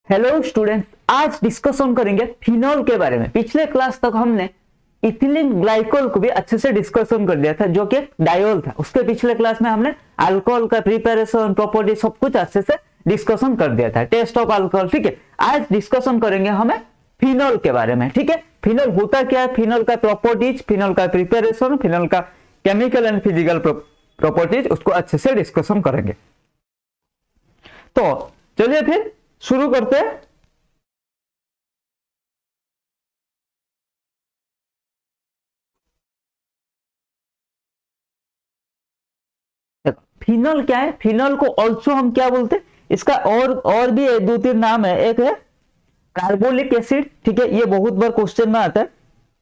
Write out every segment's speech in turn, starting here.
Hello students, आज discussion करेंगे phenol के बारे में। पिछले क्लास तक हमने इथिलीन ग्लाइकोल को भी अच्छे से डिस्कशन कर दिया था, जो कि डायोल था। उसके पिछले क्लास में हमने अल्कोहल का प्रिपरेशन, प्रॉपर्टी सब कुछ अच्छे से डिस्कशन कर दिया था, टेस्ट ऑफ अल्कोहल। ठीक है, आज डिस्कशन करेंगे हमें फिनोल के बारे में। ठीक है, फिनोल होता क्या है, फिनोल का प्रॉपर्टीज, फिनोल का प्रिपरेशन, फिनोल का केमिकल एंड फिजिकल प्रॉपर्टीज, उसको अच्छे से डिस्कशन करेंगे। तो चलिए फिर शुरू करते हैं। देखो, फिनोल क्या है, फिनोल को ऑल्सो हम क्या बोलते हैं, इसका और भी दो तीन नाम है। एक है कार्बोलिक एसिड। ठीक है, ये बहुत बार क्वेश्चन में आता है,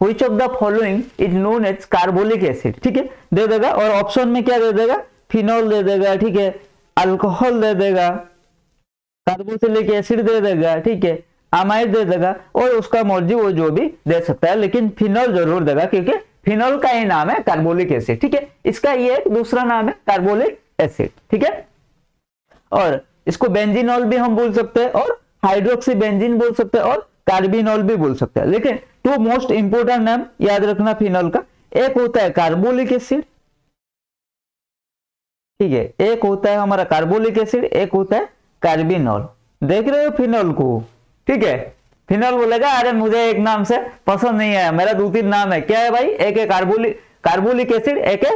which of the following is known as carbolic acid. ठीक है, दे देगा, और ऑप्शन में क्या दे देगा, फिनोल दे देगा, ठीक है, अल्कोहल दे देगा, कार्बोक्सिलिक एसिड दे देगा, ठीक है, अमाइड दे देगा, और उसका मर्जी वो जो भी दे सकता है, लेकिन फिनोल जरूर देगा, क्योंकि फिनोल का ही नाम है कार्बोलिक एसिड। ठीक है, इसका ये दूसरा नाम है कार्बोलिक एसिड। ठीक है, और इसको बेंजीनॉल भी हम बोल सकते हैं, और हाइड्रोक्सी बेंजीन बोल सकते हैं, और कार्बिनॉल भी बोल सकते हैं। लेकिन टू मोस्ट इंपोर्टेंट नाम याद रखना फिनोल का, एक होता है कार्बोलिक एसिड, ठीक है, एक होता है हमारा कार्बोलिक एसिड, एक होता है कार्बिनॉल। देख रहे हो फिनोल को? ठीक है, फिनोल बोलेगा अरे मुझे एक नाम से पसंद नहीं है, मेरा दो तीन नाम है। क्या है भाई? एक है कार्बोलिक एसिड, एक है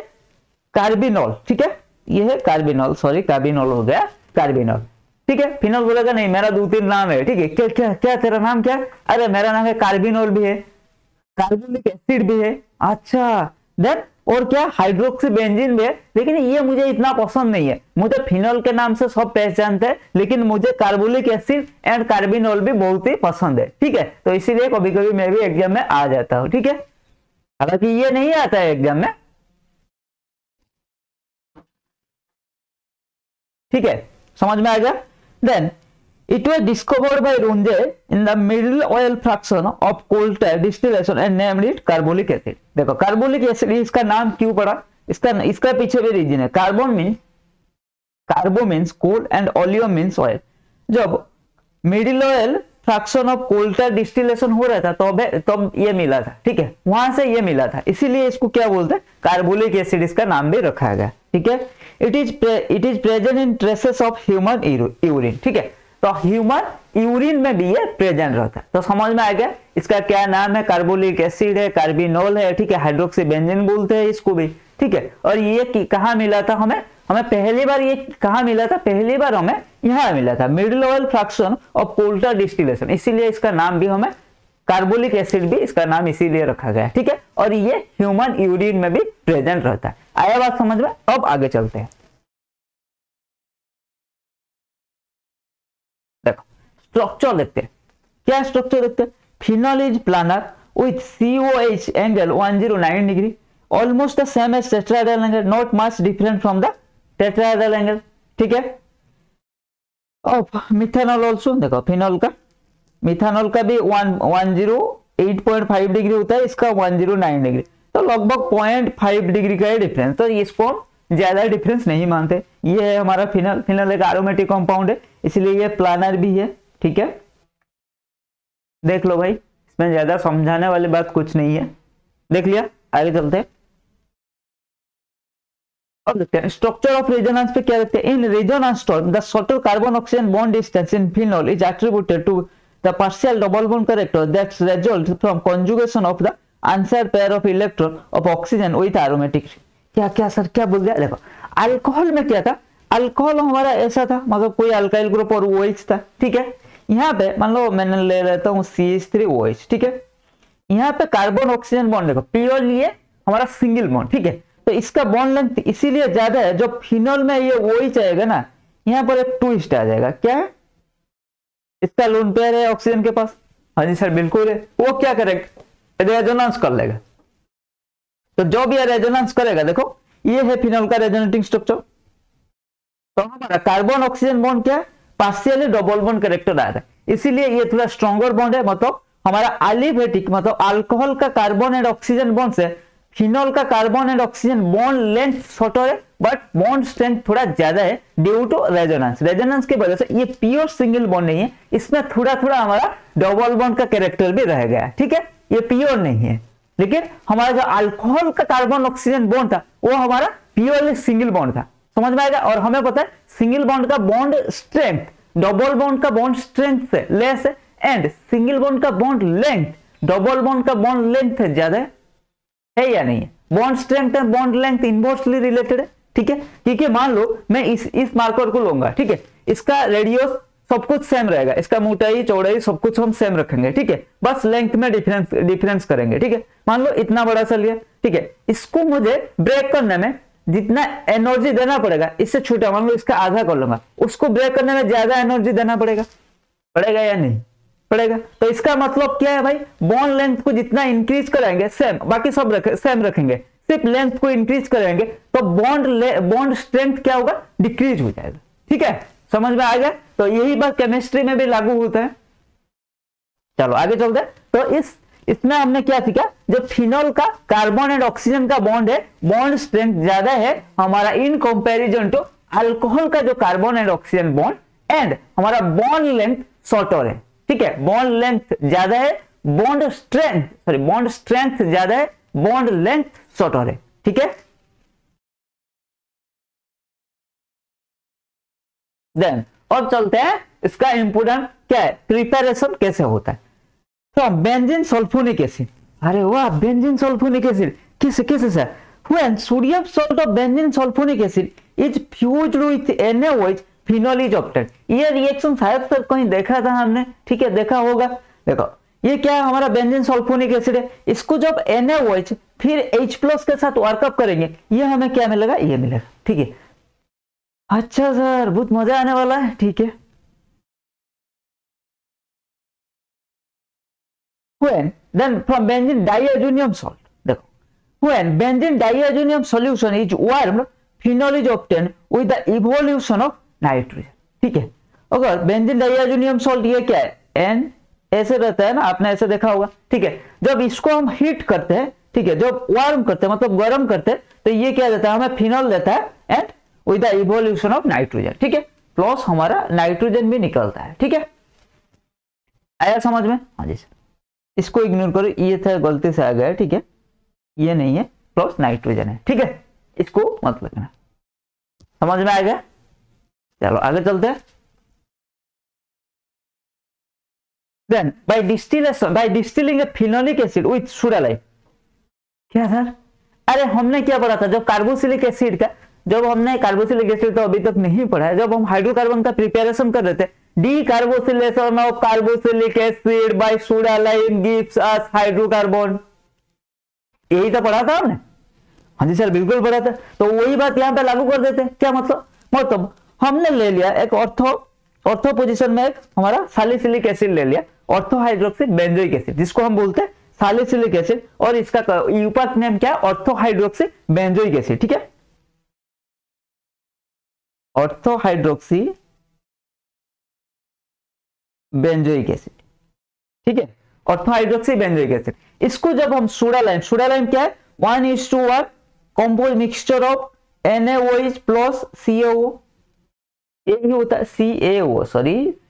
कार्बिनॉल। ठीक है, ये है कार्बिनॉल, सॉरी कार्बिनॉल हो गया, कार्बिनॉल। ठीक है, फिनोल बोलेगा नहीं मेरा दो तीन नाम है। ठीक है, क्या क्या क्या तेरा नाम क्या है? अरे मेरा नाम है कार्बिनॉल भी है, कार्बोलिक एसिड भी है। अच्छा, देन और क्या, हाइड्रोक्सी बेंजीन भी है, लेकिन ये मुझे इतना पसंद नहीं है। मुझे फिनोल के नाम से सब पहचानते हैं, लेकिन मुझे कार्बोलिक एसिड एंड कार्बिनॉल भी बहुत ही पसंद है। ठीक है, तो इसीलिए कभी कभी मैं भी एग्जाम में आ जाता हूँ। ठीक है, हालांकि ये नहीं आता है एग्जाम में। ठीक है, समझ में आ गया? Then it was discovered by Runge in the middle oil fraction of coal tar distillation and named it carbolic acid। देखो, कार्बोलिक एसिड इसका नाम क्यों पड़ा, इसका पीछे भी रीजन है। Carbo means coal and oleo means oil. जब middle oil fraction of coal tar distillation हो रहा था तब ये मिला था। ठीक है, वहां से ये मिला था, इसीलिए इसको क्या बोलते हैं, कार्बोलिक एसिड, इसका नाम भी रखा गया। ठीक है, it is present in traces of human urine. ठीक है, तो ह्यूमन यूरिन में भी ये प्रेजेंट रहता है। तो समझ में आ गया इसका क्या नाम है, कार्बोलिक एसिड है, कार्बिनॉल है। ठीक है, हाइड्रोक्सी बेंजीन बोलते हैं इसको भी। ठीक है, और ये कहाँ मिला था हमें पहली बार, ये कहाँ मिला था, पहली बार हमें यहाँ मिला था, middle oil fraction of coal tar distillation, इसीलिए इसका नाम भी हमें कार्बोलिक एसिड भी इसका नाम इसीलिए रखा गया। ठीक है, और ये ह्यूमन यूरिन में भी प्रेजेंट रहता है। आया बात समझ में? अब आगे चलते हैं। देखो, स्ट्रक्चर देखते हैं। क्या स्ट्रक्चर देखते हैं? Phenol is planar with COH angle 109 degree, almost the same as tetrahedral angle, not much different from the tetrahedral angle. ठीक है, अब मिथेनॉल ऑल्सो देखो, फिनोल का, मिथेनॉल का भी 108.5 डिग्री होता है, इसका 109 डिग्री, तो लगभग 0.5 डिग्री का डिफरेंस। तो इसको ज्यादा डिफरेंस नहीं मानते। ये है हमारा फिनोल एक एरोमेटिक कंपाउंड है, इसलिए ये प्लानर भी है। ठीक है, देख लो भाई, इसमें ज्यादा समझाने वाली बात कुछ नहीं है, देख लिया। आगे चलते हैं, अब देखते हैं स्ट्रक्चर ऑफ रेजोनेंस पे क्या देखते हैं। In resonance term the shorter carbon oxygen bond distance in phenol is attributed to the partial double bond character that result from conjugation of the answer pair of electron of oxygen with aromatic. क्या क्या sir, क्या बोल दिया? देखो, alcohol में क्या था, alcohol हमारा ऐसा था, मतलब कोई अल्काइल ग्रुप और OH था। ठीक है, यहाँ पे मान लो मैंने ले लेता हूँ CH3OH। ठीक है, यहाँ पे कार्बन ऑक्सीजन बॉन्ड देखो, प्योरली ये हमारा सिंगल बॉन्ड। ठीक है, तो इसका बॉन्ड लेंथ इसीलिए ज्यादा है। जो फिनोल में ये OH आएगा ना, यहाँ पर एक ट्विस्ट आ जाएगा। क्या है? इसका लोन पेयर है ऑक्सीजन के पास। हाँ जी सर, बिल्कुल है। वो क्या करेगा, रेजोनेंस कर लेगा। तो जो भी रेजोनेंस करेगा, देखो ये है फिनोल का रेजोनेटिंग स्ट्रक्चर। तो हमारा कार्बन ऑक्सीजन बॉन्ड क्या है, पार्शियली डबल बॉन्ड कैरेक्टर आ रहा है, इसीलिए ये थोड़ा स्ट्रॉन्गर बॉन्ड है। मतलब हमारा एलिफेटिक, मतलब अल्कोहल का कार्बन एंड ऑक्सीजन बॉन्ड से फिनोल का carbon and oxygen bond length shorter है बट बॉन्ड स्ट्रेंथ थोड़ा ज्यादा है ड्यू टू रेजोनेंस। रेजोनेंस की वजह से ये प्योर सिंगल बॉन्ड नहीं है, इसमें थोड़ा थोड़ा हमारा डबल बॉन्ड का कैरेक्टर भी रह गया, ठीक है, ये प्योर नहीं है। लेकिन हमारा जो अल्कोहल का कार्बन ऑक्सीजन बॉन्ड था वो हमारा प्योरली सिंगल बॉन्ड था, समझ में आएगा। और हमें पता है सिंगल बॉन्ड का बॉन्ड स्ट्रेंथ डबल बॉन्ड का बॉन्ड स्ट्रेंथ से लेस है, एंड सिंगल बॉन्ड का बॉन्ड लेंथ डबल बॉन्ड का बॉन्ड लेंथ से ज्यादा है या नहीं है। Bond strength and bond length inversely related है, ठीक है। क्योंकि मान लो मैं इस मार्कर को लूंगा, ठीक है, इसका रेडियस सब कुछ सेम रहेगा, इसका मोटाई चौड़ाई सब कुछ हम सेम रखेंगे, ठीक है, बस लेंथ में डिफरेंस करेंगे, ठीक है। मान लो इतना बड़ा सा लिया, ठीक है, इसको मुझे ब्रेक करने में जितना एनर्जी देना पड़ेगा इससे छोटा, मान लो इसका आधा कर लूंगा, उसको ब्रेक करने में ज्यादा एनर्जी देना पड़ेगा या नहीं पड़ेगा। तो इसका मतलब क्या है भाई, बॉन्ड लेंथ को जितना इंक्रीज कराएंगे सेम, बाकी सब सेम रखेंगे, सिर्फ लेंथ को इंक्रीज करेंगे तो बॉन्ड स्ट्रेंथ क्या होगा, डिक्रीज हो जाएगा, ठीक है, समझ में आ गया। तो यही बात केमिस्ट्री में भी लागू होता है। चलो आगे चलते हैं। तो इसमें हमने क्या सीखा, जो फिनोल का कार्बन एंड ऑक्सीजन का बॉन्ड है, बॉन्ड स्ट्रेंथ ज्यादा है हमारा इन कंपैरिजन टू अल्कोहल का जो carbon and oxygen bond, and हमारा बॉन्ड लेंथ शॉर्टर है, ठीक है, बॉन्ड लेंथ ज्यादा है, बॉन्ड स्ट्रेंथ ज्यादा है, बॉन्ड लेंथ शॉर्टर है, ठीक है। देन और चलते हैं, इसका इंपोर्टेंट क्या है, प्रिपरेशन कैसे होता है। तो बेंजीन सल्फोनिक एसिड, अरे वाह, बेंजीन सल्फोनिक एसिड कैसे sir, when sodium salt of benzene sulphonic acid is fused with NaOH phenol is obtained. ये रिएक्शन शायद सर कहीं देखा था हमने, ठीक है, देखा होगा। देखो ये क्या है, हमारा बेंजीन सल्फोनिक एसिड है, इसको जब NaOH फिर H+ के साथ वर्कअप करेंगे, ये हमें क्या मिलेगा, ये मिलेगा, ठीक है। अच्छा सर, बहुत मजा आने वाला है, ठीक है। When then from benzene diazonium salt, देखो when benzene diazonium solution is warmed, phenol is obtained with the evolution of nitrogen, ठीक है। अगर बेंजीन डाइआजोनियम सॉल्ट, ये क्या है, N ऐसे रहता है ना, आपने ऐसे देखा होगा, ठीक है। जब इसको हम हीट करते हैं, ठीक है, जब वार्म करते हैं मतलब गर्म करते हैं, तो ये क्या देता है, हमें फिनॉल देता है, and with the evolution of nitrogen, ठीक है, प्लस हमारा नाइट्रोजन भी निकलता है, ठीक है। आया समझ में, हाँ जी सर, इसको इग्नोर करो, ये था गलती से आ गया, ठीक है, ये नहीं है, प्लस नाइट्रोजन है, ठीक है, इसको मत लिखना, समझ में आ गया। चलो आगे चलते हैं। Then by distilling a phenolic acid with soda-lime, क्या सर, अरे हमने क्या पढ़ा था, जब कार्बोक्सिलिक एसिड का, जब हमने कार्बोक्सिलिक एसिड तो अभी तक नहीं पढ़ा है, जब हम हाइड्रोकार्बन का प्रिपरेशन कर रहे थे, decarboxylation of carboxylic acid by soda lime gives us hydrocarbon, यही तो पढ़ा था हमने, हाँ जी सर बिल्कुल पढ़ा था। तो वही बात यहाँ पे लागू कर देते हैं, क्या मतलब हमने ले लिया एक ऑर्थो पोजीशन में एक हमारा सैलिसिलिक एसिड ले लिया, ऑर्थो हाइड्रोक्सी बेंजोइक एसिड, जिसको हम बोलते हैं सैलिसिलिक एसिड, और इसका यूपक नेम क्या है, ऑर्थो हाइड्रोक्सी बेंजोइक एसिड, ठीक है, ऑर्थो हाइड्रोक्सी बेंजोइक एसिड, ठीक है, ऑर्थो हाइड्रोक्सी बेंजोइक एसिड। इसको जब हम सोडा लाइम क्या है, 1:1 compose mixture of NaOH plus CaO, यही होता है CaO,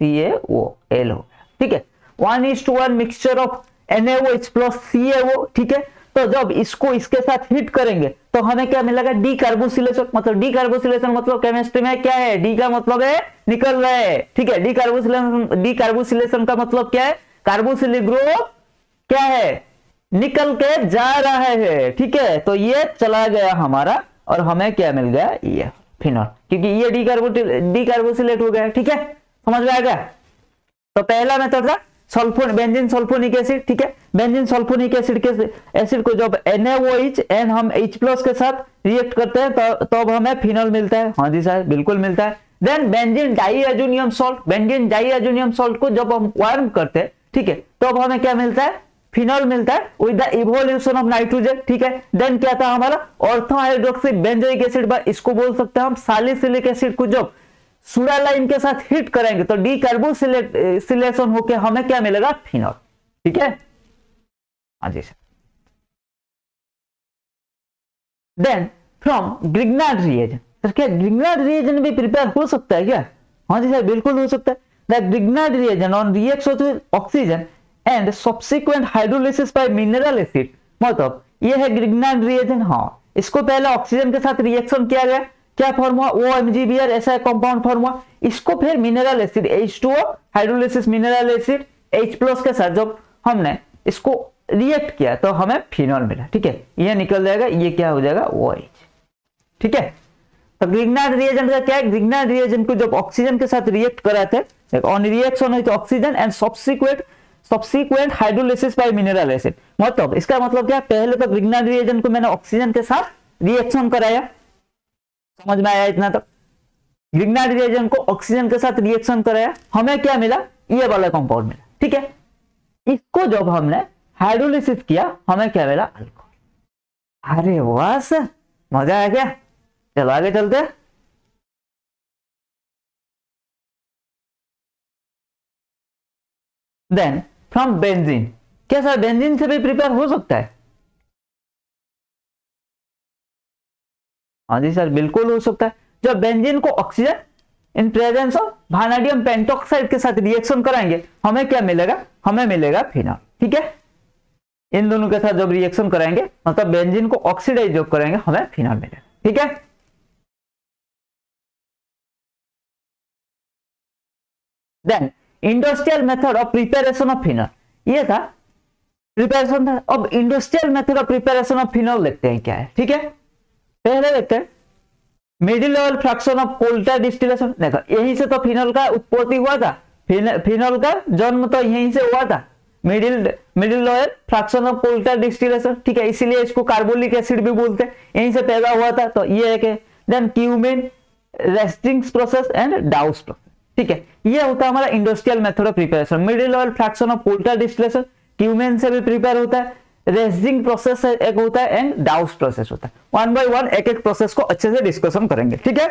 CaOL हो, ठीक है, 1:1 mixture of NaOH plus CaO, ठीक है। तो जब इसको इसके साथ हिट करेंगे तो हमें क्या मिलेगा, डीकार्बोसिलेशन, मतलब डीकार्बोसिलेशन मतलब केमिस्ट्री में क्या है, डी का मतलब है निकल रहा है, ठीक है, डीकार्बोसिलेशन का मतलब क्या है, कार्बोक्सिलिक ग्रुप क्या है, निकल के जा रहा है, ठीक है। तो ये चला गया हमारा, और हमें क्या मिल गया, ये फिनॉल, क्योंकि ये डीकार्बोसिलेट हो गया, ठीक है, समझ में आ गया। तो पहला मेथड था बेंजीन सल्फोनिक एसिड, ठीक है, बेंजीन सल्फोनिक एसिड को जब NaOH एंड हम H+ के साथ रिएक्ट करते हैं तो अब हमें फिनॉल मिलता है, हाँ जी सर बिल्कुल मिलता है। देन बेंजीन डाइआजोनियम सॉल्ट को जब हम वार्म करते हैं, ठीक है, तो अब हमें क्या मिलता है, फिनॉल मिलता है with the evolution of nitrogen, ठीक है। देन क्या था हमारा, ऑर्थो हाइड्रोक्सी बेंजोइक एसिड, इसको बोल सकते हैं हम सैलिसिलिक एसिड को जब सोडा लाइम के साथ हिट करेंगे तो डीकार्बोसिलेशन होके हमें क्या मिलेगा, फिनॉल, ठीक है, हाँ जी sir. Then from Grignard reagent, sir क्या ग्रिग्नार्ड रिएजेंट भी प्रिपेयर हो सकता है क्या? हाँ जी सर बिल्कुल हो सकता है। The Grignard reagent on reaction with oxygen and subsequent hydrolysis by mineral acid, मतलब ये है ग्रिग्नार्ड रिएजेंट। हाँ, इसको पहले ऑक्सीजन के साथ रिएक्शन किया गया, क्या फॉर्म हुआ? OMgBr, ऐसा कंपाउंड फॉर्म हुआ। इसको फिर mineral acid H2O hydrolysis mineral acid H+ के साथ जब हमने इसको रिएक्ट किया तो हमें फिनॉल मिला। ठीक है, ये निकल जाएगा, ये क्या हो जाएगा? OH। ठीक है, तो ग्रिग्नार्ड रिएजेंट का क्या है? ग्रिग्नार्ड रिएजेंट को जब ऑक्सीजन के साथ रिएक्ट कराते हैं, on reaction with oxygen and subsequent hydrolysis by mineral acid, मतलब इसका मतलब क्या? पहले तो ग्रिग्नार्ड रिएजेंट को मैंने ऑक्सीजन के साथ रिएक्शन कराया, समझ में आया इतना? तो ग्रिग्नार्ड रिएजेंट को ऑक्सीजन के साथ रिएक्शन कराया, हमें क्या मिला? ये वाला कंपाउंड मिला। ठीक है, इसको जब हमने हाइड्रोलिसिस किया हमें क्या मिला? अल्कोहल। अरे वाह सर, मजा आया क्या? चलो आगे चलते हैं। देन फ्रॉम बेंजीन, क्या सर बेंजीन से भी प्रिपेयर हो सकता है? हाँ जी सर बिल्कुल हो सकता है। जब बेंजीन को oxygen in presence of vanadium pentoxide के साथ रिएक्शन कराएंगे हमें क्या मिलेगा? हमें मिलेगा फिनॉल। ठीक है, इन दोनों के साथ जब रिएक्शन कराएंगे मतलब बेंजीन को ऑक्सीडाइज जब करेंगे हमें फिनॉल मिलेगा। ठीक है, then industrial method of preparation of phenol, ये था प्रिपरेशन था। अब industrial method of preparation of phenol देखते हैं क्या है। ठीक है, पहले देखते हैं middle oil fraction of coal tar distillation. देखो यहीं से तो फिनॉल का उत्पत्ति हुआ था, फिनॉल का जन्म तो यहीं से हुआ था, middle oil fraction of coal tar distillation. ठीक है, इसीलिए इसको कार्बोलिक एसिड भी बोलते हैं, यहीं से पैदा हुआ था। तो ये एक है। Then cumene Raschig's process and Dow's process. ठीक है, ये होता है हमारा industrial method of preparation. Middle oil fraction of coal tar distillation cumene से भी प्रिपेयर होता है, रेजिंग प्रोसेस एक होता है एंड डाउस प्रोसेस होता है। वन बाय वन एक एक प्रोसेस को अच्छे से डिस्कशन करेंगे। ठीक है,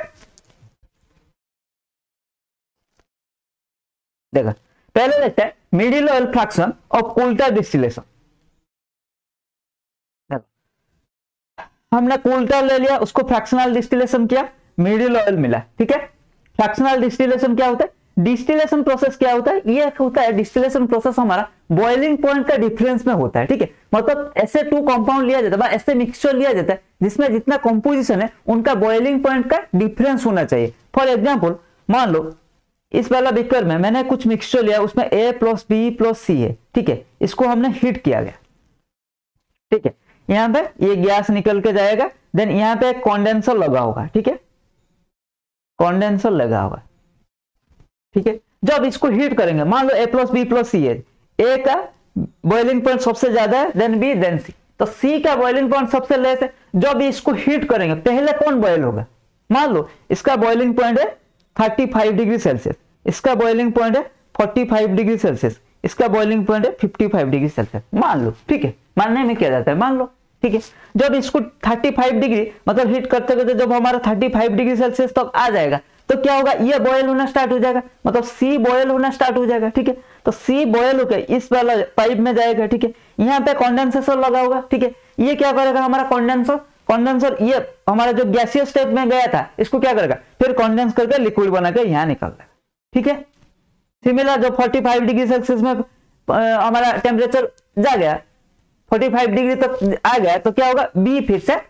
देखो पहले देखते हैं middle oil fraction of coal tar distillation. हमने कोल्टर ले लिया, उसको फ्रैक्शनल डिस्टिलेशन किया, मिडिल ऑयल मिला। ठीक है, फ्रैक्शनल डिस्टिलेशन क्या होता है? डिस्टिलेशन प्रोसेस क्या होता है? ये होता है डिस्टिलेशन प्रोसेस हमारा बॉइलिंग पॉइंट का डिफरेंस में होता है। ठीक है, मतलब ऐसे टू कंपाउंड लिया जाता है, ऐसे मिक्सचर लिया जाता है जिसमें जितना कंपोजिशन है उनका बॉइलिंग पॉइंट का डिफरेंस होना चाहिए। फॉर एग्जांपल मान लो इस वाला बिकर में मैंने कुछ मिक्सचर लिया, उसमें A+B+C है। ठीक है, इसको हमने हीट किया गया। ठीक है, यहाँ पे ये गैस निकल के जाएगा, देन यहाँ पे कंडेंसर लगा होगा। ठीक है, कंडेंसर लगा होगा। ठीक है, जब इसको हीट करेंगे मान लो A+B+C है, ए का बॉइलिंग पॉइंट सबसे ज्यादा है, देन बी देन सी, तो सी का बॉइलिंग पॉइंट सबसे लेस है। जब इसको हीट करेंगे पहले कौन बॉयल होगा? मान लो इसका बॉइलिंग पॉइंट है 35 डिग्री सेल्सियस, इसका बॉइलिंग पॉइंट है 45 डिग्री सेल्सियस, इसका बॉइलिंग पॉइंट है 55 डिग्री सेल्सियस मान लो। ठीक है, मानने में क्या जाता है, मान लो। ठीक है, जब इसको 35 डिग्री मतलब हीट करते करते जब हमारा 35 डिग्री सेल्सियस तक आ जाएगा तो क्या होगा? ये बॉयल होना स्टार्ट हो जाएगा, मतलब सी बॉयल होना स्टार्ट हो जाएगा। ठीक है, तो सी बॉयल होकर इस वाला पाइप में जाएगा। ठीक है, यहाँ पे कंडेंसर लगा होगा। ठीक है, ये क्या करेगा? हमारा कंडेंसर ये हमारा जो गैसियस स्टेट में गया था इसको क्या करेगा? फिर कंडेंस करके लिक्विड बना के यहाँ निकल जाएगा। ठीक है, सिमिलर जो 45 डिग्री सेल्सियस में हमारा टेम्परेचर जा गया, 45 डिग्री तक आ गया, तो क्या होगा? बी फिर से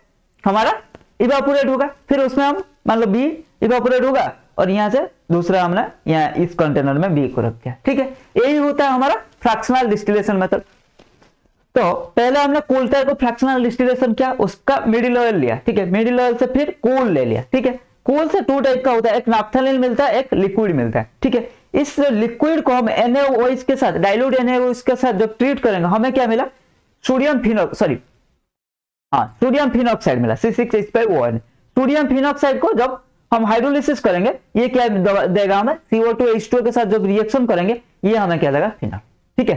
हमारा इवापोरेट होगा, फिर उसमें हम मान लो बी इवापोरेट होगा और यहां से दूसरा हमने यहाँ इस कंटेनर में बी को रख दिया। ठीक है, यही होता है हमारा फ्रैक्शनल डिस्टिलेशन मेथड। तो पहले हमने कोल्टर को फ्रैक्शनल डिस्टिलेशन किया, उसका मिडिल ऑयल लिया। ठीक है, मिडिल ऑयल से फिर कोल ले लिया। ठीक है, कोल से टू टाइप का होता है, एक नाफ्थलीन मिलता है, एक लिक्विड मिलता है। ठीक है, इस लिक्विड को हम NaOH के साथ, डाइल्यूट NaOH के साथ जब ट्रीट करेंगे हमें क्या मिला? सोडियम फिनॉक्साइड मिला, C6H5ON। सोडियम फिनॉक्साइड को जब हम हाइड्रोलिसिस करेंगे ये क्या देगा हमें? CO2H2O के साथ जब रिएक्शन करेंगे ये हमें क्या देगा? फिनॉल। ठीक है,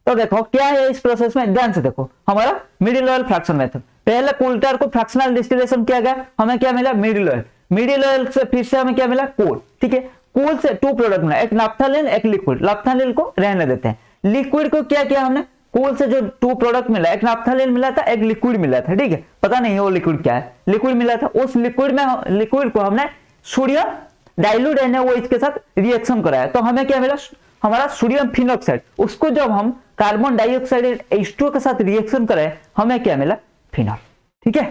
तो देखो क्या है इस प्रोसेस में, ध्यान से देखो। हमारा मिडिल ऑयल फ्रैक्शन मेथड, पहले कोल्टर को फ्रैक्शनल डिस्टिलेशन किया गया, हमें क्या मिला? Middle oil. मिडिल ऑयल से फिर से हमें क्या मिला? कोल। ठीक है, कोल से टू प्रोडक्ट मिला, एक नाफ्थलीन एक लिक्विड। नाफ्थलीन को रहने देते हैं, लिक्विड को क्या किया हमने? कोल से जो टू प्रोडक्ट मिला, एक नाफ्थालीन मिला था, एक लिक्विड मिला था, ठीक है, पता नहीं वो लिक्विड क्या है, लिक्विड मिला था, उस लिक्विड को हमने सोडियम डाइल्यूट NaOH के साथ रिएक्शन कराया, तो हमें क्या मिला, हमारा सोडियम फिनॉक्साइड, उसको जब हम कार्बन डाइऑक्साइड H2O के साथ रिएक्शन कराए, हमें क्या मिला, फिनॉल, ठीक है।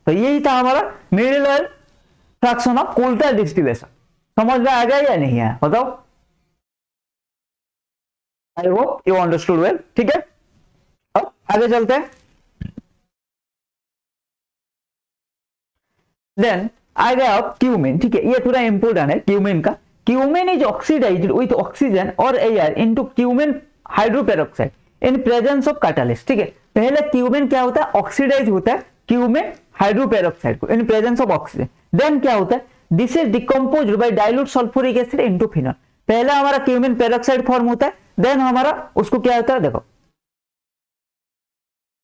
तो यही था हमारा middle oil fraction of coal tar distillation. समझ में आ गया या नहीं है, बताओ। I hope you understood well, ठीक है। अब आगे चलते हैं। देन आ गया क्यूमिन, ठीक है, ये थोड़ा इंपोर्टेंट है क्यूमिन का। Cumene is oxidized with oxygen और air into cumene hydroperoxide in presence of catalyst, ठीक है। पहले क्यूमिन क्या होता है, ऑक्सीडाइज होता है क्यूमिन हाइड्रोपेरोक्साइड को in presence of oxygen. Then क्या होता है, this is decomposed by dilute sulphuric acid into phenol. पहले हमारा क्यूमिन पेरोक्साइड फॉर्म होता है, देन हमारा उसको क्या होता है, देखो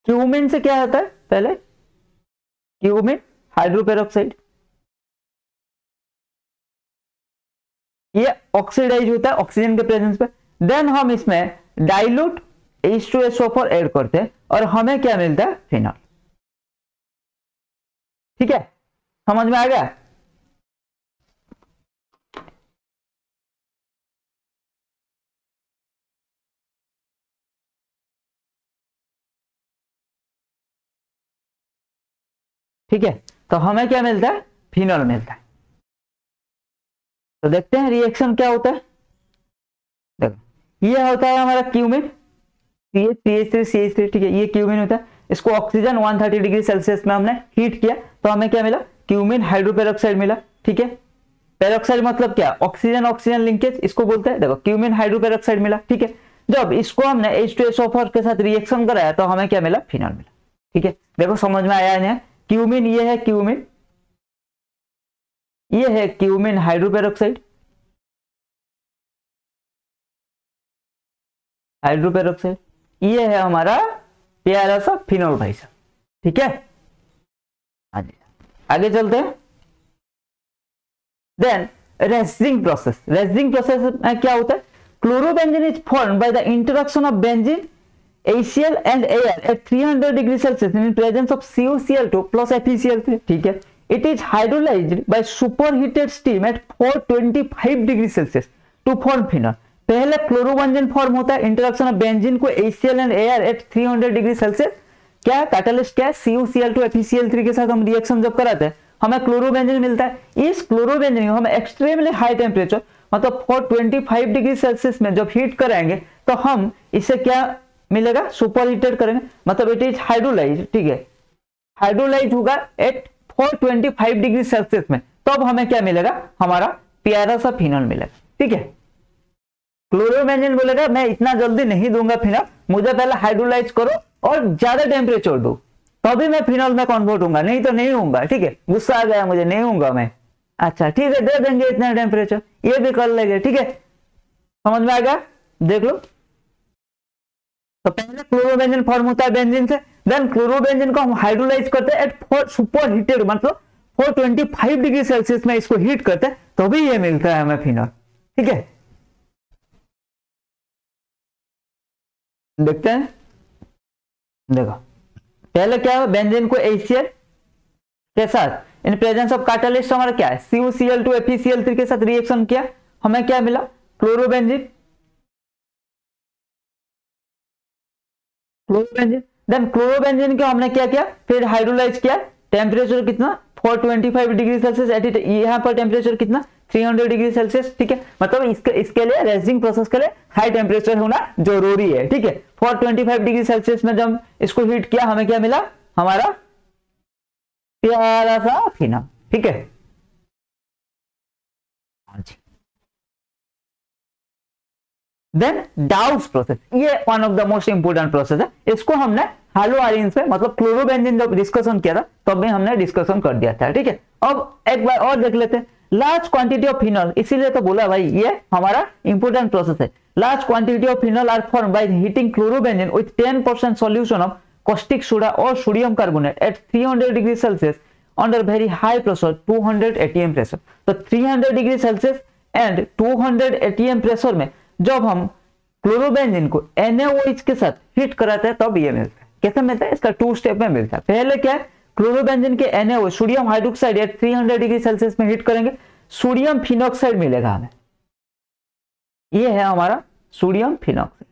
क्यूमिन से क्या होता है, पहले क्यूमिन हाइड्रोपेरोक्साइड, ये ऑक्सीडाइज होता है ऑक्सीजन के प्रेजेंस पे। देन हम इसमें डाइल्यूट H2SO4 ऐड करते हैं और हमें क्या मिलता है, फिनॉल, ठीक है। समझ में आ गया। ठीक है, तो हमें क्या मिलता है, फिनॉल मिलता है। तो देखते हैं रिएक्शन क्या होता है। देखो ये होता है हमारा क्यूमिन CH3, ठीक है, ये क्यूमिन होता है। इसको ऑक्सीजन 130 डिग्री सेल्सियस में हमने हीट किया, तो हमें क्या मिला, क्यूमिन हाइड्रोपेरोक्साइड मिला, ठीक है। पेरोक्साइड मतलब क्या, ऑक्सीजन ऑक्सीजन लिंकेज इसको बोलते हैं। देखो क्यूमिन हाइड्रोपेरोक्साइड मिला, ठीक है। जब इसको हमने H2SO4 के साथ रिएक्शन कराया तो हमें क्या मिला, फिनॉल मिला, ठीक है। देखो समझ में आया नहीं, क्यूमिन ये है, क्यूमिन ये है क्यूमिन हाइड्रोपेरोक्साइड, ये है हमारा प्यारा सा फिनॉल भाई साहब, ठीक है। आगे चलते हैं। देन रेजिंग प्रोसेस में क्या होता है, chlorobenzene is formed by the interaction of benzene HCl and air at 300 degree Celsius in presence of CuCl2 plus FeCl3, ठीक है। It is hydrolyzed by superheated steam at 425 degree Celsius to form phenol। पहले chlorobenzene form होता है, interaction of benzene को HCl and air at 300 degree Celsius, क्या catalyst क्या है, CuCl2 FeCl3 के साथ हम रिएक्शन जब कराते हैं हमें क्लोरोबेंजीन मिलता है। इस क्लोरोबेंजीन को हम एक्सट्रीमली हाई टेम्परेचर मतलब 425 डिग्री सेल्सियस में जब हीट कराएंगे तो हम इससे क्या मिलेगा, सुपर हीटेड करेंगे, मतलब इट इज हाइड्रोलाइज, ठीक है, हाइड्रोलाइज होगा एट 425 डिग्री सेल्सियस में, तब हमें क्या मिलेगा, हमारा प्यारा सा फिनॉल मिलेगा, ठीक है। क्लोरोबेंजीन बोलेगा मैं इतना जल्दी नहीं दूंगा फिनॉल, मुझे पहले हाइड्रोलाइज करो और ज्यादा टेम्परेचर दो तभी मैं फिनॉल में कन्वर्ट होऊंगा, नहीं तो नहीं होऊंगा, ठीक है। गुस्सा आ गया मुझे, नहीं होऊंगा मैं, अच्छा ठीक है दे देंगे इतना टेम्परेचर, ये भी कर लेंगे, ठीक है। समझ में आ गया, देख लो। तो पहले क्लोरोबेंजीन फॉर्म होता है बेंजीन से, देन क्लोरोबेंजीन को हम हाइड्रोलाइज करते हैं एट सुपर हीटेड मतलब 425 डिग्री सेल्सियस में इसको हीट करते हैं तो भी ये मिलता है हमें फिनॉल, ठीक है। देखते हैं, देखो पहले क्या है, बेंजीन को HCl के साथ इन प्रेजेंस ऑफ कैटलिस्ट हमारा क्या है, CuCl2 FeCl3 के साथ रिएक्शन किया, हमें क्या मिला, क्लोरोबेंजीन, देन क्लोरोबेंजीन को हमने क्या किया, फिर हाइड्रोलाइज किया, टेम्परेचर कितना 425 डिग्री सेल्सियस, यहाँ पर टेम्परेचर कितना 300 डिग्री सेल्सियस, ठीक है। मतलब इसके लिए रेजिंग प्रोसेस के लिए हाई टेम्परेचर होना जरूरी है, ठीक है। 425 डिग्री सेल्सियस में जब इसको हीट किया हमें क्या मिला, हमारा प्यारा सा फिनॉल, ठीक है। देन डाउस प्रोसेस, ये one of the most important process है, इसको हमने हाइड्रोआयरन्स पे मतलब क्लोरोबेंजीन जब डिस्कशन किया था तब भी हमने डिस्कशन कर दिया था, ठीक है। अब एक बार और देख लेते हैं, लार्ज क्वांटिटी ऑफ फिनॉल, इसीलिए तो बोला भाई ये हमारा इंपोर्टेंट प्रोसेस है। Large quantity of phenol are formed by heating chlorobenzene with 10% solution of caustic soda or sodium carbonate at 300 degree Celsius under very high pressure 200 atm pressure। तो 300 degree Celsius and 200 atm pressure में जब हम chlorobenzene को NaOH के साथ hit कराते हैं तब ये मिलता है। कैसे मिलता है? इसका 2 स्टेप में मिलता है। पहले क्या है, क्लोरोबेंजीन के NaOH sodium hydroxide eight 300 degree Celsius में हिट करेंगे, सोडियम फिनॉक्साइड मिलेगा हमें। ये है हमारा सोडियम फिनॉक्साइड,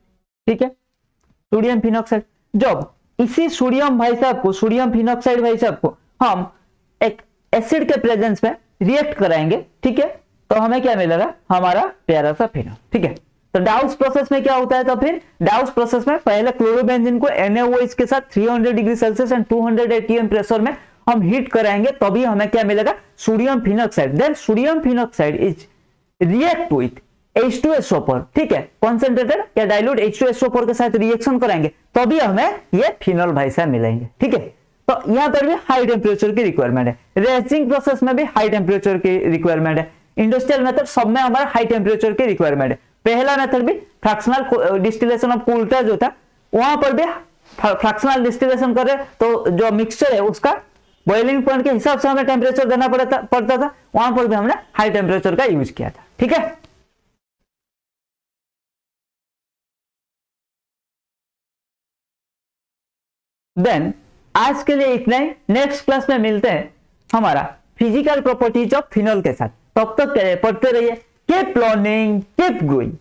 ठीक है, सोडियम फिनॉक्साइड। जब इसी सोडियम भाई साहब को, सोडियम फिनॉक्साइड भाई साहब को हम एक एसिड के प्रेजेंस में रिएक्ट कराएंगे, ठीक है, तो हमें क्या मिलेगा? हमारा प्यारा सा फिनॉल, ठीक है। तो डाउस प्रोसेस में क्या होता है? तो फिर डाउस प्रोसेस में पहले क्लोरोबेंजीन को NaOH के साथ 300 degree Celsius and 200 atm pressure में हम हीट कराएंगे, तभी हमें क्या मिलेगा? Sodium phenoxide. Then sodium phenoxide is react with H2SO4, ठीक है, कॉन्सेंट्रेटेड या डाइल्यूट H2SO4 के साथ रिएक्शन कराएंगे, तभी हमें ये फिनॉल भाई साहब मिलेंगे, ठीक है। तो यहां पर भी हाई टेम्परेचर की रिक्वायरमेंट है, रेजिंग प्रोसेस में भी हाई टेम्परेचर की रिक्वायरमेंट है, इंडस्ट्रियल मेथड सब में हमारा हाई टेम्परेचर की रिक्वायरमेंट है। पहला मेथड भी फ्रैक्शनल डिस्टिलेशन ऑफ कूल्टर जो था, वहां पर भी फ्रैक्शनल डिस्टिलेशन करे तो जो मिक्सचर है उसका बॉइलिंग पॉइंट के हिसाब से हमें टेम्परेचर देना पड़ता था, वहां पर भी हमने हाई टेम्परेचर का यूज किया था, ठीक है। देन आज के लिए इतना ही, नेक्स्ट क्लास में मिलते हैं हमारा फिजिकल प्रॉपर्टीज ऑफ फिनॉल के साथ। तब तक पढ़ते रहिए, कीप लर्निंग, कीप ग्रोइंग।